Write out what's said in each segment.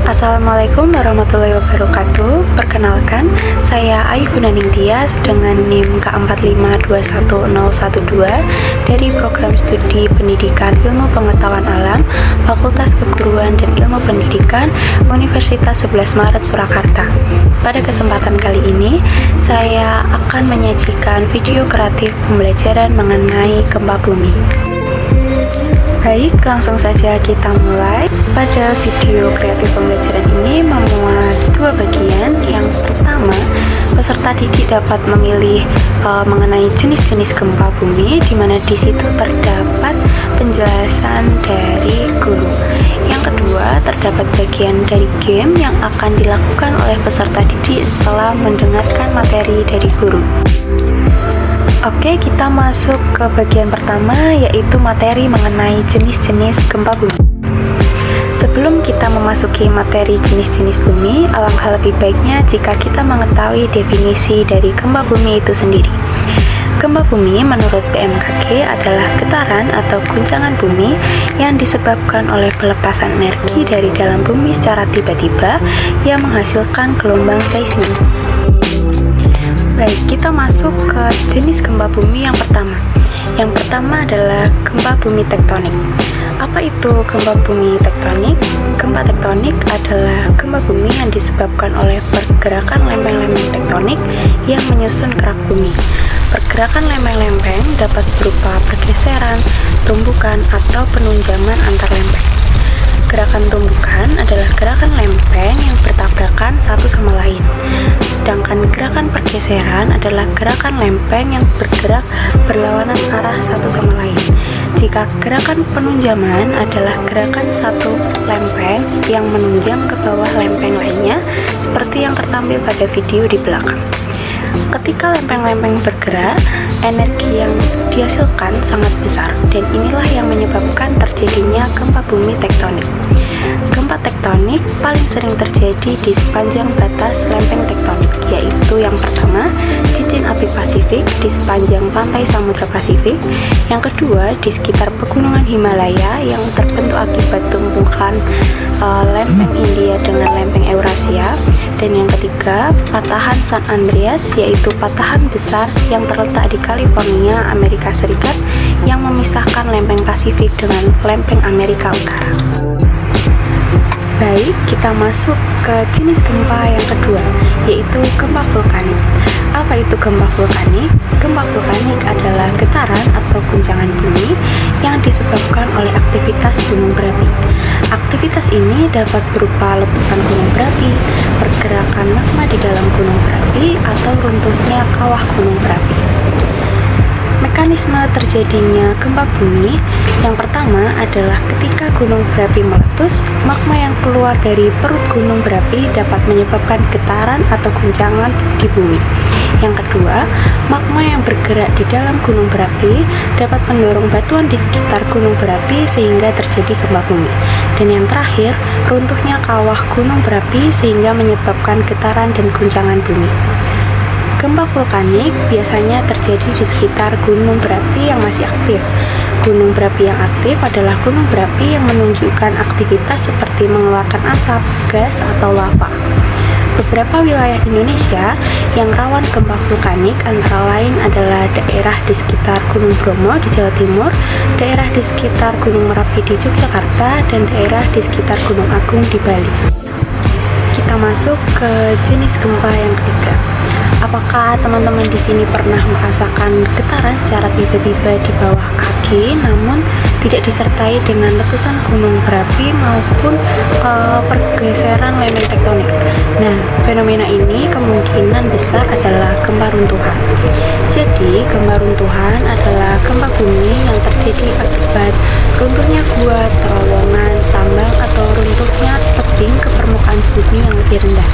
Assalamualaikum warahmatullahi wabarakatuh. Perkenalkan, saya Ayu Gunaning Tias dengan NIM K45211012 dari Program Studi Pendidikan Ilmu Pengetahuan Alam, Fakultas Keguruan dan Ilmu Pendidikan, Universitas 11 Maret Surakarta. Pada kesempatan kali ini, saya akan menyajikan video kreatif pembelajaran mengenai gempa bumi. Baik, langsung saja kita mulai. Pada video kreatif pembelajaran ini memuat dua bagian. Yang pertama, peserta didik dapat memilih mengenai jenis-jenis gempa bumi, di mana di situ terdapat penjelasan dari guru. Yang kedua, terdapat bagian dari game yang akan dilakukan oleh peserta didik setelah mendengarkan materi dari guru. Oke, kita masuk ke bagian pertama, yaitu materi mengenai jenis-jenis gempa bumi. Sebelum kita memasuki materi jenis-jenis bumi, alangkah lebih baiknya jika kita mengetahui definisi dari gempa bumi itu sendiri. Gempa bumi menurut BMKG adalah getaran atau guncangan bumi yang disebabkan oleh pelepasan energi dari dalam bumi secara tiba-tiba yang menghasilkan gelombang seismik. Baik, kita masuk ke jenis gempa bumi yang pertama. Yang pertama adalah gempa bumi tektonik. Apa itu gempa bumi tektonik? Gempa tektonik adalah gempa bumi yang disebabkan oleh pergerakan lempeng-lempeng tektonik yang menyusun kerak bumi. Pergerakan lempeng-lempeng dapat berupa pergeseran, tumbukan, atau penunjaman antar lempeng. Gerakan tumbukan adalah gerakan lempeng yang bertabrakan satu sama lain. Sedangkan gerakan pergeseran adalah gerakan lempeng yang bergerak berlawanan arah satu sama lain. Jika gerakan penunjaman adalah gerakan satu lempeng yang menunjam ke bawah lempeng lainnya, seperti yang tertampil pada video di belakang. Ketika lempeng-lempeng bergerak, energi yang dihasilkan sangat besar, dan inilah yang menyebabkan terjadinya gempa bumi tektonik. Gempa tektonik paling sering terjadi di sepanjang batas lempeng tektonik, yaitu yang pertama, cincin api Pasifik di sepanjang pantai Samudra Pasifik. Yang kedua, di sekitar pegunungan Himalaya yang terbentuk akibat tumpukan lempeng India dengan lempeng Eurasia. Dan yang ketiga, patahan San Andreas, yaitu patahan besar yang terletak di California, Amerika Serikat, yang memisahkan lempeng Pasifik dengan lempeng Amerika Utara. Baik, kita masuk ke jenis gempa yang kedua, yaitu gempa vulkanik. Apa itu gempa vulkanik? Gempa vulkanik adalah getaran atau guncangan bumi yang disebabkan oleh aktivitas gunung berapi. Aktivitas ini dapat berupa letusan gunung berapi, pergerakan magma di dalam gunung berapi, atau runtuhnya kawah gunung berapi. Mekanisme terjadinya gempa bumi yang pertama adalah ketika gunung berapi meletus, magma yang keluar dari perut gunung berapi dapat menyebabkan getaran atau guncangan di bumi. Yang kedua, magma yang bergerak di dalam gunung berapi dapat mendorong batuan di sekitar gunung berapi sehingga terjadi gempa bumi. Dan yang terakhir, runtuhnya kawah gunung berapi sehingga menyebabkan getaran dan guncangan bumi. Gempa vulkanik biasanya terjadi di sekitar gunung berapi yang masih aktif. Gunung berapi yang aktif adalah gunung berapi yang menunjukkan aktivitas seperti mengeluarkan asap, gas, atau lava. Beberapa wilayah Indonesia yang rawan gempa vulkanik antara lain adalah daerah di sekitar Gunung Bromo di Jawa Timur, daerah di sekitar Gunung Merapi di Yogyakarta, dan daerah di sekitar Gunung Agung di Bali. Kita masuk ke jenis gempa yang ketiga. Apakah teman-teman di sini pernah merasakan getaran secara tiba-tiba di bawah kaki, namun tidak disertai dengan letusan gunung berapi maupun pergeseran lempeng tektonik? Nah, fenomena ini kemungkinan besar adalah gempa runtuhan. Jadi, gempa runtuhan adalah gempa bumi yang terjadi akibat runtuhnya gua, terowongan, tambang, atau runtuhnya tebing ke permukaan bumi yang lebih rendah.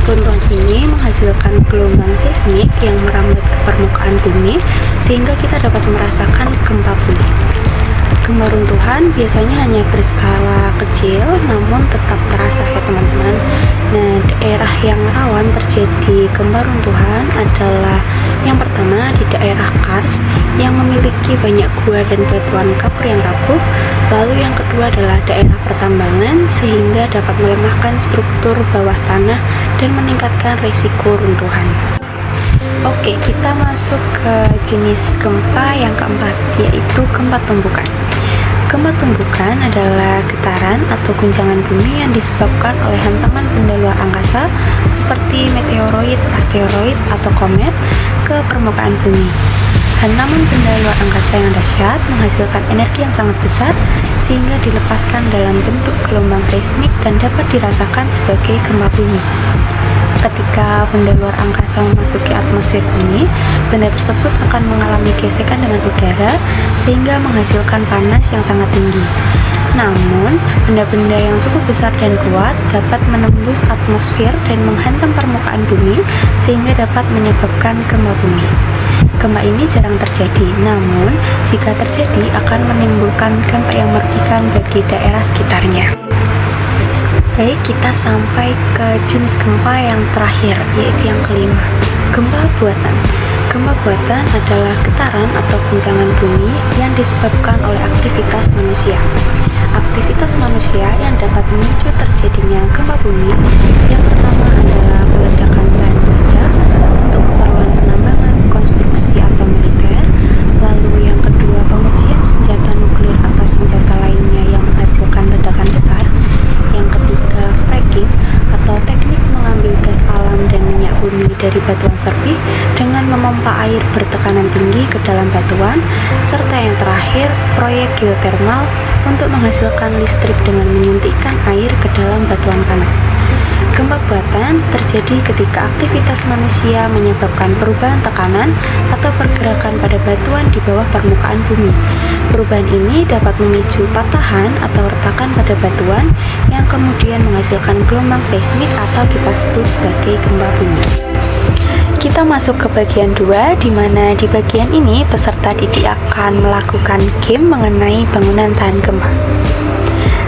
Runtuhan ini menghasilkan gelombang seismik yang merambat ke permukaan bumi sehingga kita dapat merasakan gempa bumi. Gempa runtuhan biasanya hanya berskala kecil, namun tetap terasa ya teman-teman. Nah, daerah yang rawan terjadi gempa runtuhan adalah yang pertama di daerah Kars yang memiliki banyak gua dan batuan kapur yang rapuh. Lalu yang kedua adalah daerah pertambangan sehingga dapat melemahkan struktur bawah tanah dan meningkatkan risiko runtuhan. Oke, kita masuk ke jenis gempa yang keempat, yaitu gempa tumbukan. Gempa tumbukan adalah getaran atau guncangan bumi yang disebabkan oleh hantaman benda luar angkasa seperti meteoroid, asteroid, atau komet ke permukaan bumi. Hantaman benda luar angkasa yang dahsyat menghasilkan energi yang sangat besar sehingga dilepaskan dalam bentuk gelombang seismik dan dapat dirasakan sebagai gempa bumi. Ketika benda luar angkasa memasuki atmosfer bumi, benda tersebut akan mengalami gesekan dengan udara sehingga menghasilkan panas yang sangat tinggi. Namun, benda-benda yang cukup besar dan kuat dapat menembus atmosfer dan menghantam permukaan bumi sehingga dapat menyebabkan gempa bumi. Gempa ini jarang terjadi, namun jika terjadi akan menimbulkan dampak yang merugikan bagi daerah sekitarnya. Baik, kita sampai ke jenis gempa yang terakhir, yaitu yang kelima, gempa buatan. Gempa buatan adalah getaran atau guncangan bumi yang disebabkan oleh aktivitas manusia. Aktivitas manusia yang dapat memicu terjadinya gempa bumi yang pertama adalah peledakan bahan peledak untuk keperluan penambangan, konstruksi atau militer. Lalu yang kedua, pengujian senjata nuklir atau senjata lainnya yang menghasilkan ledakan besar. Yang ketiga, fracking atau teknik mengambil gas alam dan minyak bumi dari batuan serpih dengan memompa air bertekanan tinggi ke dalam batuan. Serta yang terakhir, proyek geotermal untuk menghasilkan listrik dengan menyuntikkan air ke dalam batuan panas. Gempa buatan terjadi ketika aktivitas manusia menyebabkan perubahan tekanan atau pergerakan pada batuan di bawah permukaan bumi. Perubahan ini dapat memicu patahan atau retakan pada batuan yang kemudian menghasilkan gelombang seismik atau kita sebut sebagai gempa bumi. Kita masuk ke bagian 2, di mana di bagian ini peserta didik akan melakukan game mengenai bangunan tahan gempa.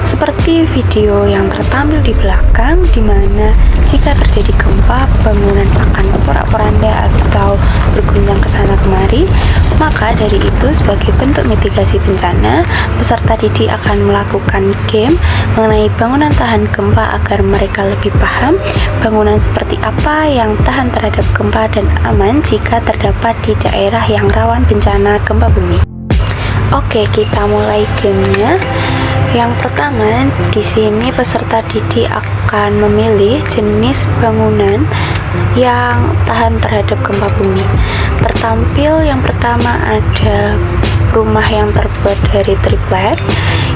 Seperti video yang tertampil di belakang, di mana jika terjadi gempa, bangunan akan porak-poranda atau berguncang ke sana kemari. Maka dari itu, sebagai bentuk mitigasi bencana, peserta didik akan melakukan game mengenai bangunan tahan gempa agar mereka lebih paham bangunan seperti apa yang tahan terhadap gempa dan aman jika terdapat di daerah yang rawan bencana gempa bumi. Oke, kita mulai gamenya. Yang pertama, di sini peserta didik akan memilih jenis bangunan yang tahan terhadap gempa bumi. Tertampil yang pertama ada rumah yang terbuat dari triplek,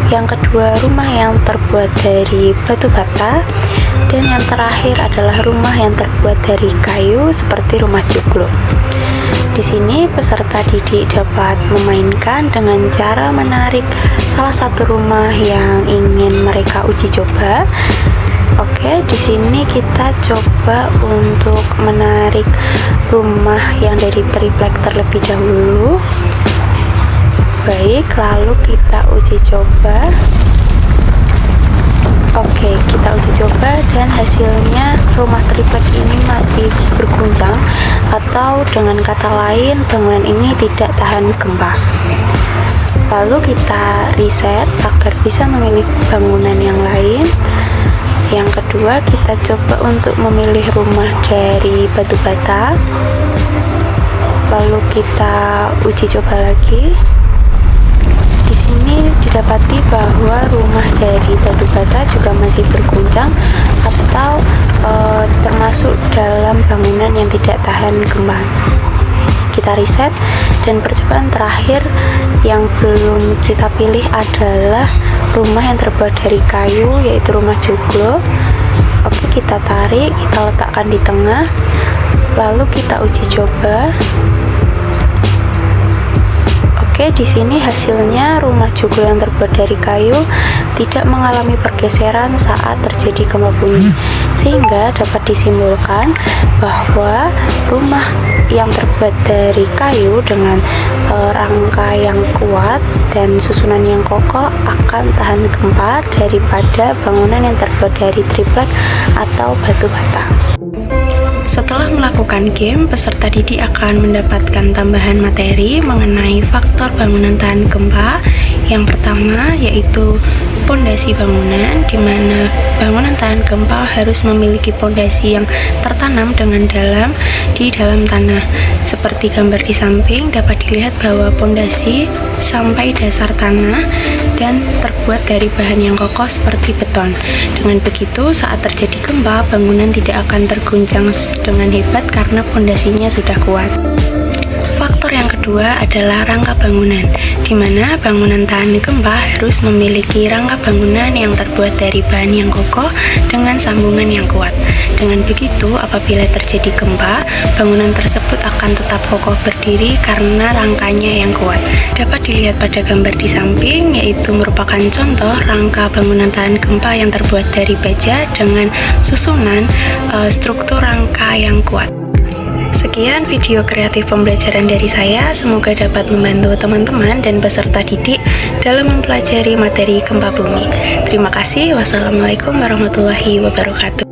yang kedua rumah yang terbuat dari batu bata, dan yang terakhir adalah rumah yang terbuat dari kayu seperti rumah joglo. Di sini peserta didik dapat memainkan dengan cara menarik salah satu rumah yang ingin mereka uji coba. Oke, di sini kita coba untuk menarik rumah yang dari triplek terlebih dahulu. Baik, lalu kita uji coba. Oke, kita uji coba dan hasilnya rumah triplek ini masih berguncang, atau dengan kata lain bangunan ini tidak tahan gempa. Lalu kita reset agar bisa memilih bangunan yang lain. Yang kedua, kita coba untuk memilih rumah dari batu bata. Lalu kita uji coba lagi. Di sini didapati bahwa rumah dari batu bata juga masih berguncang atau termasuk dalam bangunan yang tidak tahan gempa. Kita reset, dan percobaan terakhir yang belum kita pilih adalah rumah yang terbuat dari kayu, yaitu rumah joglo. Oke, kita tarik, kita letakkan di tengah, lalu kita uji coba. Oke, di sini hasilnya rumah joglo yang terbuat dari kayu tidak mengalami pergeseran saat terjadi gempa bumi, sehingga dapat disimbolkan bahwa rumah yang terbuat dari kayu dengan rangka yang kuat dan susunan yang kokoh akan tahan gempa daripada bangunan yang terbuat dari triplek atau batu bata. Setelah melakukan game, peserta didik akan mendapatkan tambahan materi mengenai faktor bangunan tahan gempa. Yang pertama yaitu pondasi bangunan, di mana bangunan tahan gempa harus memiliki pondasi yang tertanam dengan dalam di dalam tanah. Seperti gambar di samping dapat dilihat bahwa pondasi sampai dasar tanah dan terbuat dari bahan yang kokoh seperti beton. Dengan begitu, saat terjadi gempa, bangunan tidak akan terguncang dengan hebat karena pondasinya sudah kuat. Faktor yang kedua adalah rangka bangunan, di mana bangunan tahan gempa harus memiliki rangka bangunan yang terbuat dari bahan yang kokoh dengan sambungan yang kuat. Dengan begitu, apabila terjadi gempa, bangunan tersebut akan tetap kokoh berdiri karena rangkanya yang kuat. Dapat dilihat pada gambar di samping, yaitu merupakan contoh rangka bangunan tahan gempa yang terbuat dari baja dengan susunan struktur rangka yang kuat. Sekian video kreatif pembelajaran dari saya, semoga dapat membantu teman-teman dan peserta didik dalam mempelajari materi gempa bumi. Terima kasih. Wassalamualaikum warahmatullahi wabarakatuh.